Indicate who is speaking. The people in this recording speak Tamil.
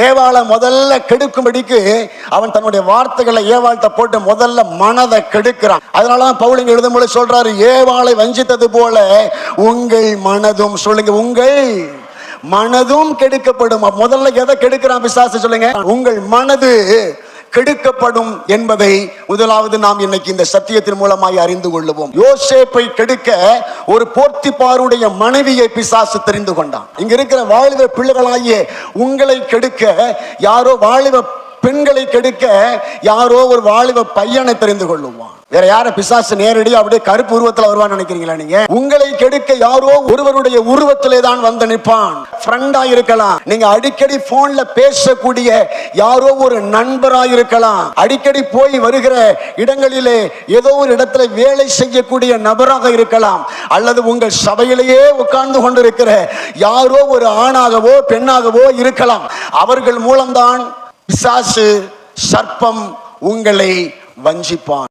Speaker 1: ஏவாளை முதல்ல கெடுக்கும்படிக்கு அவன் தன்னுடைய வார்த்தைகளை ஏவாள்கிட்ட போட்டு முதல்ல மனதை கெடுக்கிறான். அதனாலதான் பவுல் இங்க எழுதும்போது சொல்றாரு, ஏவாளை வஞ்சித்தது போல உங்கள் மனதும், சொல்லுங்க, உங்கள் மனதும் கெடுக்கப்படும். முதல்ல எதை கெடுக்கிறான் பிசாசு? சொல்லுங்க, உங்கள் மனது கெடுக்கப்படும் என்பதை முதலாவது நாம் இன்னைக்கு இந்த சத்தியத்தின் மூலமாய் அறிந்து கொள்ளுவோம். யோசேப்பை கெடுக்க ஒரு போர்த்திபாருடைய மனைவியை பிசாசு தெரிந்து கொண்டான். இங்க இருக்கிற வாலிப பிள்ளைகளாகிய உங்களை கெடுக்க யாரோ, வாலிப பெண்களை கெடுக்க யாரோ ஒரு வாலிப பையனை தெரிந்து கொள்ளுவான். வேற யார பிசாசு நேரடியா அப்படியே கருப்பு உருவத்தில் வருவான்னு நினைக்கிறீங்களா நீங்க? உங்களை கெடுக்க யாரோ ஒருவருடைய உருவத்திலே தான் வந்து நிற்பான். ஃப்ரெண்டா இருக்கலாம், நீங்க அடிக்கடி போன்ல பேசக்கூடிய யாரோ ஒரு நண்பரா இருக்கலாம், அடிக்கடி போய் வருகிற இடங்களிலே ஏதோ ஒரு இடத்துல வேலை செய்யக்கூடிய நபராக இருக்கலாம், அல்லது உங்கள் சபையிலேயே உட்கார்ந்து கொண்டிருக்கிற யாரோ ஒரு ஆணாகவோ பெண்ணாகவோ இருக்கலாம். அவர்கள் மூலம்தான் பிசாசு, சர்ப்பம் உங்களை வஞ்சிப்பான்.